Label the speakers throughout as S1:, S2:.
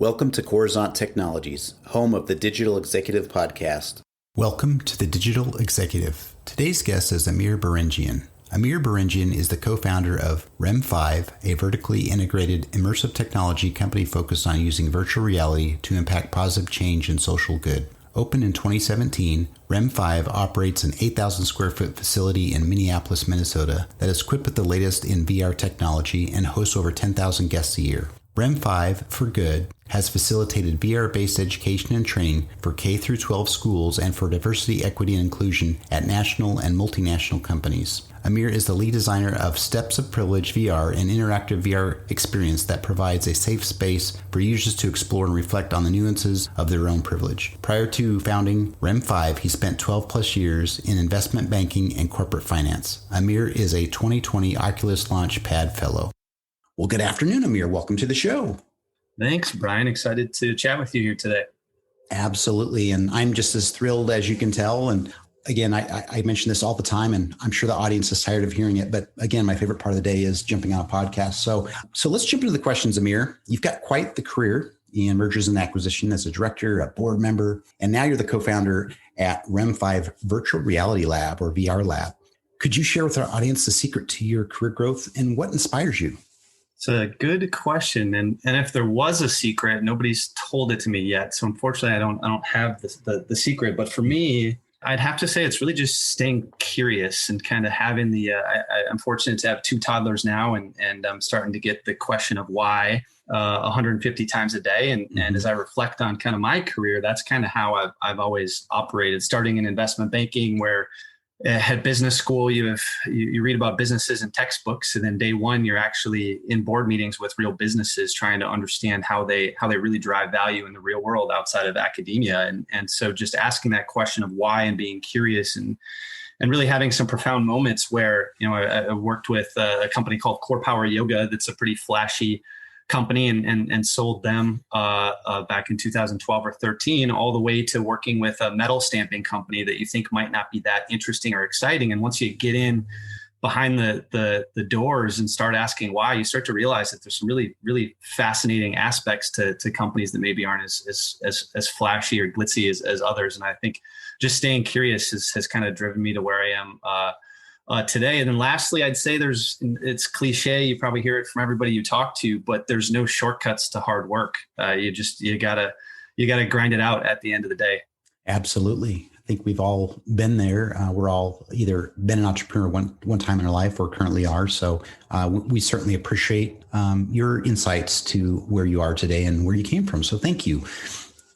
S1: Welcome to Coruzant Technologies, home of the Digital Executive Podcast.
S2: Welcome to the Digital Executive. Today's guest is Amir Berenjian. Amir Berenjian is the co-founder of REM5, a vertically integrated immersive technology company focused on using virtual reality to impact positive change and social good. Opened in 2017, REM5 operates an 8,000 square foot facility in Minneapolis, Minnesota that is equipped with the latest in VR technology and hosts over 10,000 guests a year. REM5 for Good has facilitated VR-based education and training for K-12 schools and for diversity, equity, and inclusion at national and multinational companies. Amir is the lead designer of Steps of Privilege VR, an interactive VR experience that provides a safe space for users to explore and reflect on the nuances of their own privilege. Prior to founding REM5, he spent 12 plus years in investment banking and corporate finance. Amir is a 2020 Oculus Launchpad Fellow. Well, good afternoon, Amir. Welcome to the show.
S3: Thanks, Brian. Excited to chat with you here today.
S2: Absolutely. And I'm just as thrilled as you can tell. And again, I mention this all the time, and I'm sure the audience is tired of hearing it. But again, my favorite part of the day is jumping on a podcast. So let's jump into the questions, Amir. You've got quite the career in mergers and acquisition as a director, a board member, and now you're the co-founder at REM5 Virtual Reality Lab, or VR Lab. Could you share with our audience the secret to your career growth and what inspires you?
S3: It's a good question, and if there was a secret, nobody's told it to me yet. So unfortunately, I don't have the secret. But for me, I'd have to say it's really just staying curious and kind of having the. I'm fortunate to have two toddlers now, and I'm starting to get the question of why 150 times a day. And as I reflect on kind of my career, that's kind of how I've always operated. Starting in investment banking, where at business school, you read about businesses in textbooks, and then day one, you're actually in board meetings with real businesses, trying to understand how they really drive value in the real world outside of academia. And so just asking that question of why and being curious and really having some profound moments where, I worked with a company called Core Power Yoga. That's a pretty flashy company and sold them back in 2012 or 13, all the way to working with a metal stamping company that you think might not be that interesting or exciting. And once you get in behind the doors and start asking why, you start to realize that there's some really, really fascinating aspects to companies that maybe aren't as flashy or glitzy as others. And I think just staying curious has kind of driven me to where I am today. And then lastly, I'd say it's cliche. You probably hear it from everybody you talk to, but there's no shortcuts to hard work. You gotta grind it out at the end of the day.
S2: Absolutely. I think we've all been there. We're all either been an entrepreneur one time in our life or currently are. So we certainly appreciate your insights to where you are today and where you came from. So thank you.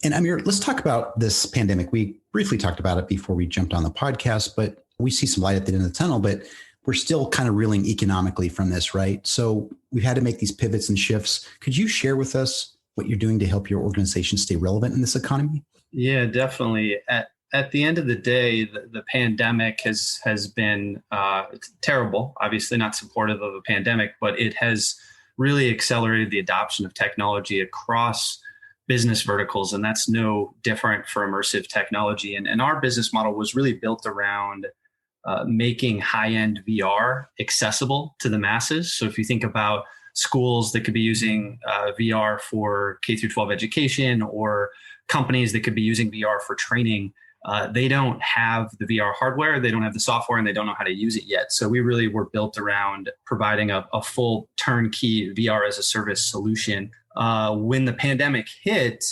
S2: And Amir, let's talk about this pandemic. We briefly talked about it before we jumped on the podcast, but we see some light at the end of the tunnel, but we're still kind of reeling economically from this, right? So we've had to make these pivots and shifts. Could you share with us what you're doing to help your organization stay relevant in this economy?
S3: Yeah, definitely. At the end of the day, the pandemic has been terrible. Obviously not supportive of a pandemic, but it has really accelerated the adoption of technology across business verticals. And that's no different for immersive technology. And our business model was really built around making high-end VR accessible to the masses. So if you think about schools that could be using VR for K-12 education, or companies that could be using VR for training, they don't have the VR hardware, they don't have the software, and they don't know how to use it yet. So we really were built around providing a full turnkey VR as a service solution. When the pandemic hit,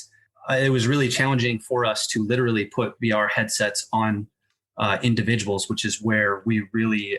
S3: it was really challenging for us to literally put VR headsets on individuals, which is where we really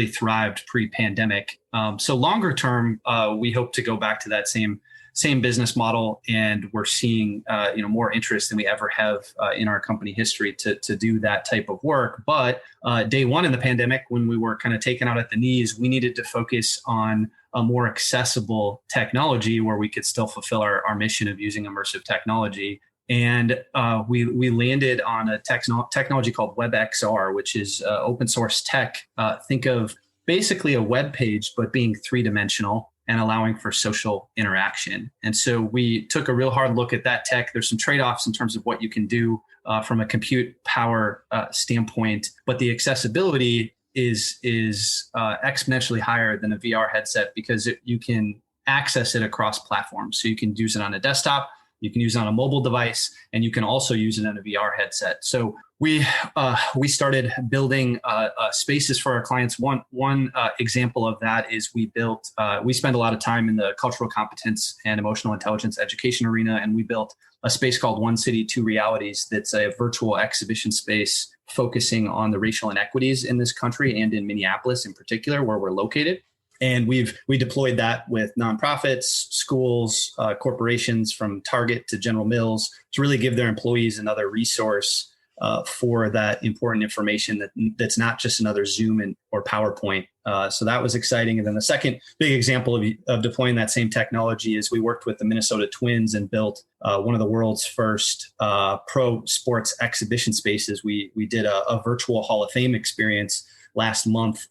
S3: thrived pre-pandemic. So longer term, we hope to go back to that same business model, and we're seeing more interest than we ever have in our company history to do that type of work. But day one in the pandemic, when we were kind of taken out at the knees, we needed to focus on a more accessible technology where we could still fulfill our mission of using immersive technology. And we landed on a technology called WebXR, which is open source tech. Think of basically a web page, but being three-dimensional and allowing for social interaction. And so we took a real hard look at that tech. There's some trade-offs in terms of what you can do from a compute power standpoint, but the accessibility is exponentially higher than a VR headset because you can access it across platforms. So you can use it on a desktop, You can use it on a mobile device, and you can also use it in a VR headset. So we started building spaces for our clients. One example of that is we spend a lot of time in the cultural competence and emotional intelligence education arena, and we built a space called One City, Two Realities. That's a virtual exhibition space focusing on the racial inequities in this country and in Minneapolis in particular, where we're located. And we deployed that with nonprofits, schools, corporations from Target to General Mills to really give their employees another resource for that important information that's not just another Zoom or PowerPoint. So that was exciting. And then the second big example of deploying that same technology is we worked with the Minnesota Twins and built one of the world's first pro sports exhibition spaces. We did a virtual Hall of Fame experience last month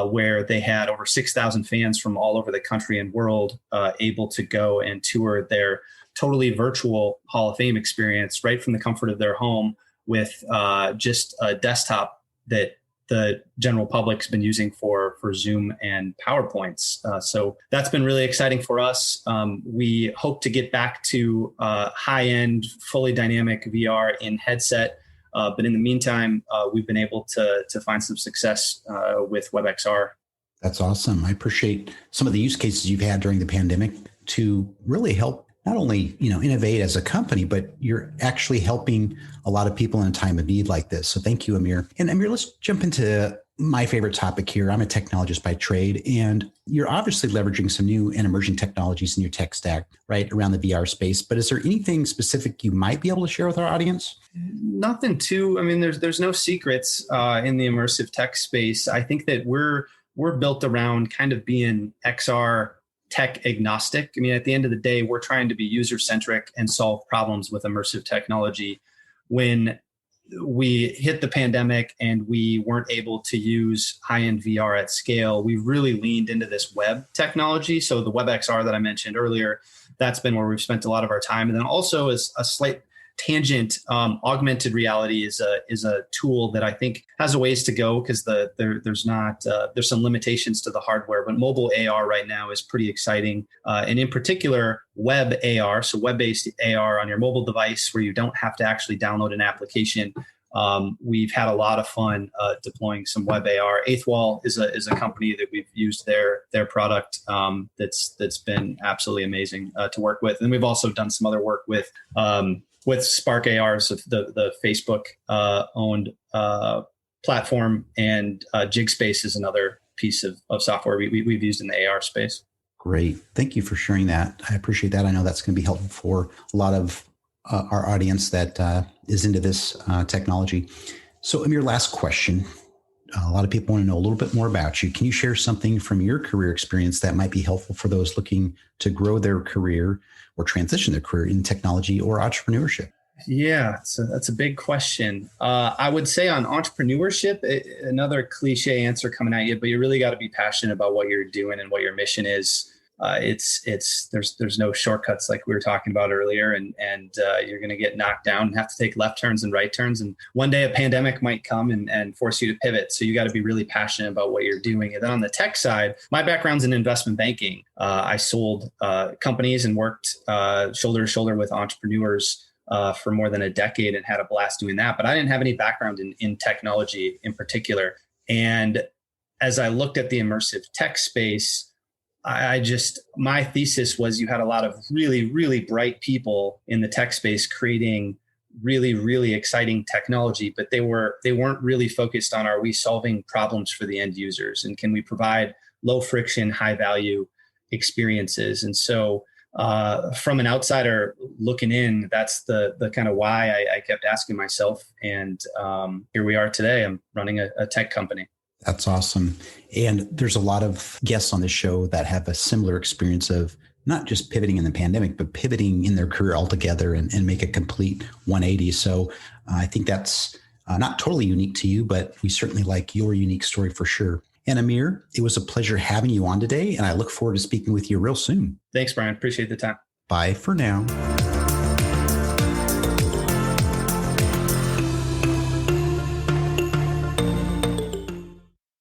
S3: where they had over 6,000 fans from all over the country and world able to go and tour their totally virtual Hall of Fame experience right from the comfort of their home with just a desktop that the general public's been using for Zoom and PowerPoints. So that's been really exciting for us. We hope to get back to high-end, fully dynamic VR in headset. But in the meantime, we've been able to find some success with WebXR.
S2: That's awesome. I appreciate some of the use cases you've had during the pandemic to really help not only, innovate as a company, but you're actually helping a lot of people in a time of need like this. So thank you, Amir. And Amir, let's jump into my favorite topic here. I'm a technologist by trade, and you're obviously leveraging some new and emerging technologies in your tech stack, right, around the VR space. But is there anything specific you might be able to share with our audience?
S3: Nothing too. I mean, there's no secrets in the immersive tech space. I think that we're built around kind of being XR tech agnostic. I mean, at the end of the day, we're trying to be user-centric and solve problems with immersive technology. When we hit the pandemic and we weren't able to use high-end VR at scale, we really leaned into this web technology. So the WebXR that I mentioned earlier, that's been where we've spent a lot of our time. And then also as a slight tangent, augmented reality is a tool that I think has a ways to go because there's some limitations to the hardware, but mobile AR right now is pretty exciting. And in particular, web AR, so web-based AR on your mobile device where you don't have to actually download an application. We've had a lot of fun deploying some web AR. Eighth Wall is a company that we've used their product that's been absolutely amazing to work with. And we've also done some other work with Spark AR, so the Facebook owned platform, and Jigspace is another piece of software we've used in the AR space.
S2: Great. Thank you for sharing that. I appreciate that. I know that's going to be helpful for a lot of our audience that is into this technology. So Amir, last question. A lot of people want to know a little bit more about you. Can you share something from your career experience that might be helpful for those looking to grow their career or transition their career in technology or entrepreneurship?
S3: Yeah, that's a big question. I would say on entrepreneurship, another cliche answer coming at you, but you really got to be passionate about what you're doing and what your mission is. There's no shortcuts like we were talking about earlier, and you're going to get knocked down and have to take left turns and right turns. And one day a pandemic might come and force you to pivot. So you got to be really passionate about what you're doing. And then on the tech side, my background's in investment banking. I sold companies and worked shoulder to shoulder with entrepreneurs for more than a decade and had a blast doing that. But I didn't have any background in technology in particular. And as I looked at the immersive tech space, my thesis was you had a lot of really, really bright people in the tech space creating really, really exciting technology, but they weren't really focused on, are we solving problems for the end users? And can we provide low friction, high value experiences? And so from an outsider looking in, that's the kind of why I kept asking myself. And here we are today. I'm running a tech company.
S2: That's awesome. And there's a lot of guests on this show that have a similar experience of not just pivoting in the pandemic, but pivoting in their career altogether and make a complete 180. So I think that's not totally unique to you, but we certainly like your unique story for sure. And Amir, it was a pleasure having you on today, and I look forward to speaking with you real soon.
S3: Thanks, Brian. Appreciate the time.
S2: Bye for now.